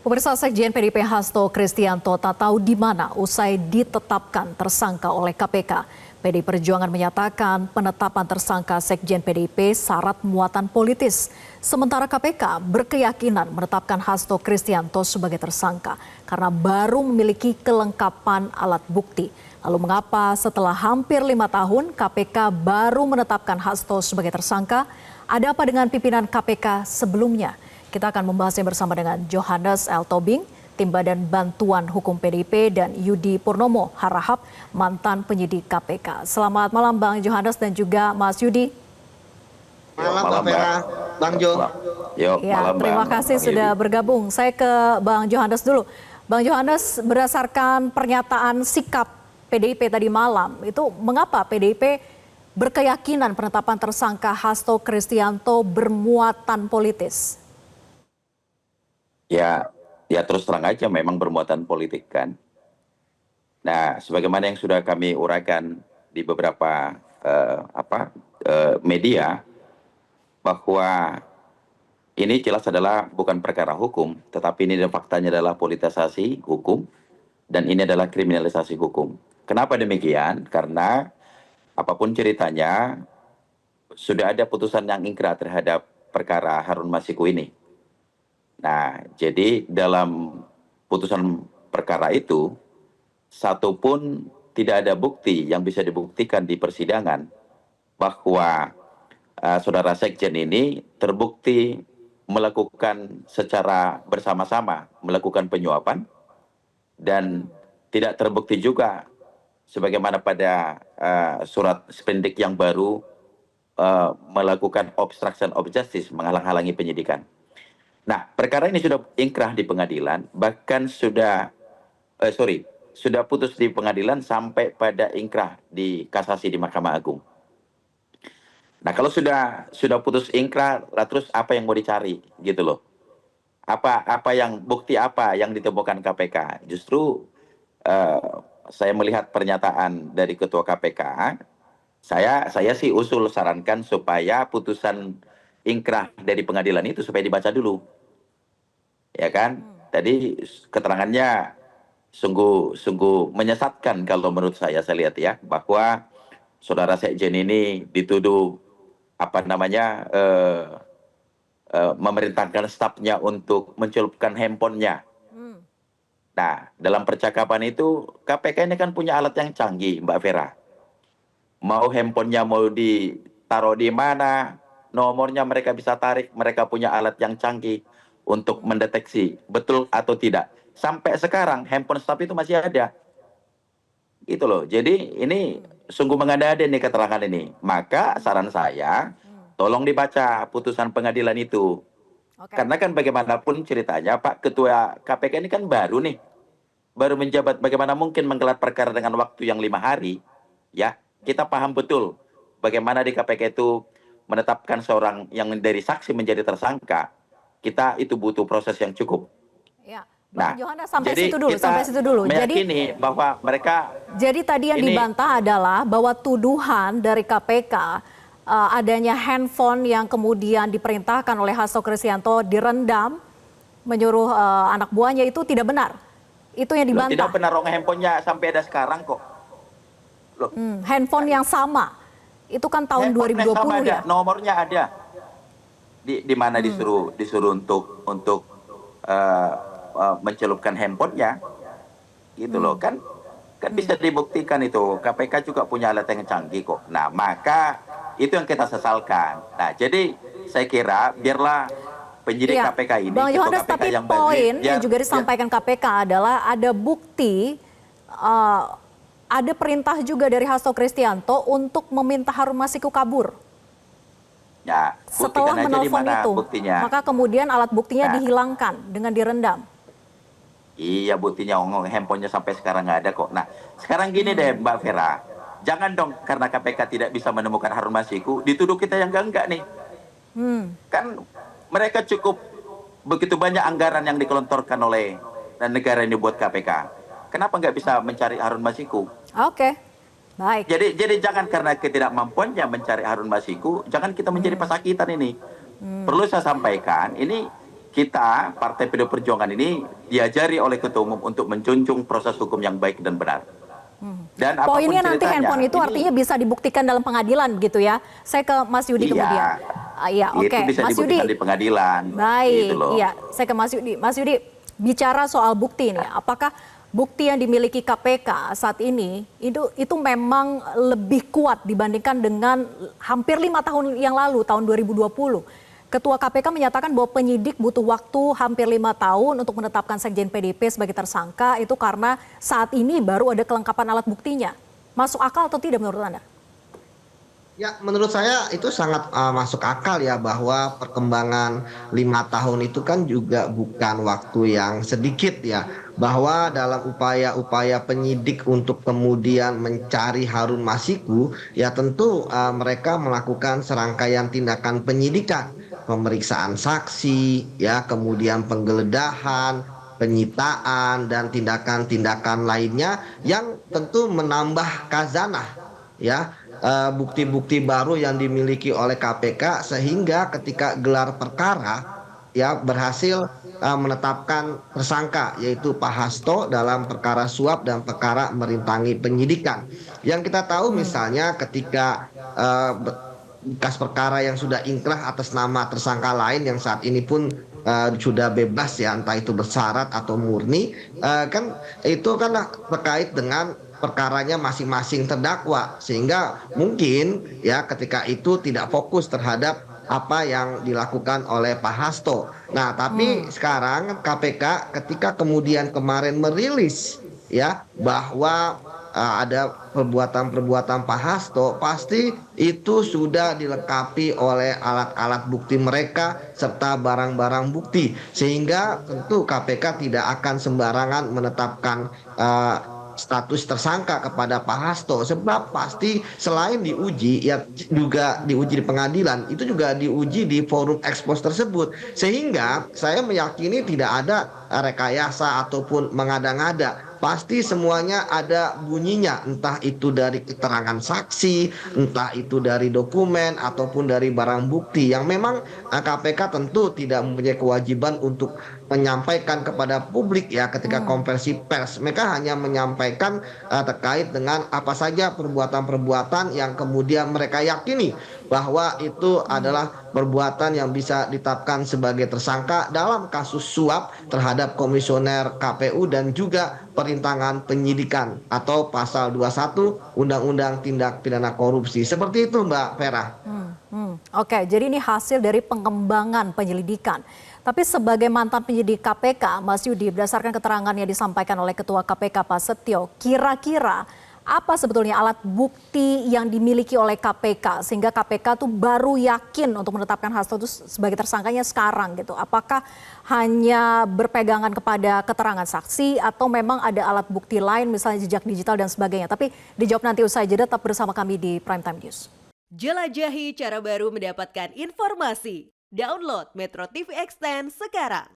Pemirsa, Sekjen PDIP Hasto Kristianto tak tahu di mana usai ditetapkan tersangka oleh KPK. PDI Perjuangan menyatakan penetapan tersangka Sekjen PDIP syarat muatan politis. Sementara KPK berkeyakinan menetapkan Hasto Kristianto sebagai tersangka karena baru memiliki kelengkapan alat bukti. Lalu mengapa setelah hampir 5 tahun KPK baru menetapkan Hasto sebagai tersangka? Ada apa dengan pimpinan KPK sebelumnya? Kita akan membahasnya bersama dengan Johannes L. Tobing, Tim Badan Bantuan Hukum PDIP, dan Yudi Purnomo Harahap, mantan penyidik KPK. Selamat malam Bang Johannes dan juga Mas Yudi. Malam Mbak Vera, Bang Jo. Ya, terima kasih sudah bergabung. Saya ke Bang Johannes dulu. Bang Johannes, berdasarkan pernyataan sikap PDIP tadi malam, itu mengapa PDIP berkeyakinan penetapan tersangka Hasto Kristianto bermuatan politis? Ya terus terang aja memang bermuatan politik kan. Nah, sebagaimana yang sudah kami uraikan di beberapa media, bahwa ini jelas adalah bukan perkara hukum, tetapi ini faktanya adalah politisasi hukum, dan ini adalah kriminalisasi hukum. Kenapa demikian? Karena apapun ceritanya, sudah ada putusan yang ingkrah terhadap perkara Harun Masiku ini. Nah, jadi dalam putusan perkara itu, satupun tidak ada bukti yang bisa dibuktikan di persidangan bahwa saudara Sekjen ini terbukti melakukan secara bersama-sama melakukan penyuapan, dan tidak terbukti juga sebagaimana pada surat sprindik yang baru melakukan obstruction of justice, menghalang-halangi penyidikan. Nah, perkara ini sudah ingkrah di pengadilan, bahkan sudah putus di pengadilan sampai pada ingkrah di kasasi di Mahkamah Agung. Nah, kalau sudah putus ingkrah, terus apa yang mau dicari gitu loh? Bukti apa yang ditemukan KPK? Justru saya melihat pernyataan dari Ketua KPK, saya sih sarankan supaya putusan ingkrah dari pengadilan itu supaya dibaca dulu, ya kan? Tadi keterangannya sungguh menyesatkan kalau menurut saya lihat ya, bahwa saudara Sekjen ini dituduh memerintahkan stafnya untuk mencelupkan handphonenya. Nah, dalam percakapan itu KPK ini kan punya alat yang canggih, Mbak Vera. Mau handphonenya mau ditaruh di mana, nomornya mereka bisa tarik, mereka punya alat yang canggih untuk mendeteksi betul atau tidak. Sampai sekarang handphone staf itu masih ada. Gitu loh. Jadi ini sungguh mengada-ada nih keterangan ini. Maka saran saya, tolong dibaca putusan pengadilan itu. Karena kan bagaimanapun ceritanya Pak Ketua KPK ini kan baru nih. Baru menjabat, bagaimana mungkin menggelar perkara dengan waktu yang 5 hari. Ya, kita paham betul bagaimana di KPK itu menetapkan seorang yang dari saksi menjadi tersangka, kita itu butuh proses yang cukup. Ya, Bang Johannes, sampai situ dulu. Meyakini bahwa mereka. Jadi tadi yang dibantah adalah bahwa tuduhan dari KPK adanya handphone yang kemudian diperintahkan oleh Hasto Kristianto direndam, menyuruh anak buahnya, itu tidak benar. Itu yang dibantah. Tidak benar, handphonenya sampai ada sekarang kok. Handphone yang sama. Itu kan tahun 2020 ya. Nomornya ada. Di mana disuruh untuk mencelupkan handphonenya. Gitu loh, kan bisa dibuktikan itu. KPK juga punya alat yang canggih kok. Nah, maka itu yang kita sesalkan. Nah, jadi saya kira biarlah penyidik KPK ini, Bang Johannes, tapi poin yang juga disampaikan KPK adalah ada bukti, ada perintah juga dari Hasto Kristianto untuk meminta Harun Masiku kabur. Ya, setelah menelpon itu, buktinya. Maka kemudian alat buktinya dihilangkan dengan direndam. Iya, buktinya handphonenya sampai sekarang nggak ada kok. Nah, sekarang gini deh Mbak Vera, jangan dong karena KPK tidak bisa menemukan Harun Masiku, dituduh kita yang enggak nih. Kan mereka cukup begitu banyak anggaran yang dikelontorkan oleh negara ini buat KPK. Kenapa nggak bisa mencari Harun Masiku? Oke, baik. Jadi jangan karena ketidakmampuannya mencari Harun Masiku, jangan kita menjadi pesakitan ini. Perlu saya sampaikan, ini kita Partai PD Perjuangan ini diajari oleh Ketua Umum untuk menjunjung proses hukum yang baik dan benar. Dan apapun Poinnya nanti ceritanya, handphone itu ini- artinya bisa dibuktikan dalam pengadilan begitu ya. Saya ke Mas Yudi Iya. kemudian. Iya, oke. Itu bisa Mas Yudi. dibuktikan di pengadilan. Baik, gitu loh. iya. Saya ke Mas Yudi. Mas Yudi, bicara soal bukti ini, apakah bukti yang dimiliki KPK saat ini itu memang lebih kuat dibandingkan dengan hampir 5 tahun yang lalu, tahun 2020? Ketua KPK menyatakan bahwa penyidik butuh waktu hampir 5 tahun untuk menetapkan Sekjen PDIP sebagai tersangka itu karena saat ini baru ada kelengkapan alat buktinya. Masuk akal atau tidak menurut Anda? Ya, menurut saya itu sangat masuk akal ya, bahwa perkembangan 5 tahun itu kan juga bukan waktu yang sedikit ya. Bahwa dalam upaya-upaya penyidik untuk kemudian mencari Harun Masiku, ya tentu mereka melakukan serangkaian tindakan penyidikan, pemeriksaan saksi, ya kemudian penggeledahan, penyitaan dan tindakan-tindakan lainnya yang tentu menambah khazanah ya, bukti-bukti baru yang dimiliki oleh KPK, sehingga ketika gelar perkara ya berhasil menetapkan tersangka, yaitu Pak Hasto dalam perkara suap dan perkara merintangi penyidikan. Yang kita tahu misalnya ketika bekas perkara yang sudah ingkrah atas nama tersangka lain yang saat ini pun sudah bebas ya, entah itu bersyarat atau murni, kan itu kan terkait dengan perkaranya masing-masing terdakwa, sehingga mungkin ya ketika itu tidak fokus terhadap apa yang dilakukan oleh Pak Hasto. Nah, tapi sekarang KPK ketika kemudian kemarin merilis ya bahwa ada perbuatan-perbuatan Pak Hasto, pasti itu sudah dilengkapi oleh alat-alat bukti mereka serta barang-barang bukti, sehingga tentu KPK tidak akan sembarangan menetapkan status tersangka kepada Pak Hasto, sebab pasti selain diuji ya juga diuji di pengadilan, itu juga diuji di forum ekspos tersebut, sehingga saya meyakini tidak ada rekayasa ataupun mengada-ngada. Pasti semuanya ada bunyinya, entah itu dari keterangan saksi, entah itu dari dokumen ataupun dari barang bukti yang memang KPK tentu tidak mempunyai kewajiban untuk menyampaikan kepada publik ya ketika konversi pers. Mereka hanya menyampaikan terkait dengan apa saja perbuatan-perbuatan yang kemudian mereka yakini bahwa itu adalah perbuatan yang bisa ditetapkan sebagai tersangka dalam kasus suap terhadap komisioner KPU dan juga perintangan penyidikan atau pasal 21 Undang-Undang Tindak Pidana Korupsi. Seperti itu Mbak Vera. Oke, jadi ini hasil dari pengembangan penyelidikan. Tapi sebagai mantan penyidik KPK, Mas Yudi, berdasarkan keterangan yang disampaikan oleh Ketua KPK Pak Setio, kira-kira apa sebetulnya alat bukti yang dimiliki oleh KPK sehingga KPK tuh baru yakin untuk menetapkan Hasto itu sebagai tersangkanya sekarang gitu? Apakah hanya berpegangan kepada keterangan saksi atau memang ada alat bukti lain misalnya jejak digital dan sebagainya? Tapi dijawab nanti usai jeda, tetap bersama kami di Prime Time News. Jelajahi cara baru mendapatkan informasi. Download Metro TV Extend sekarang.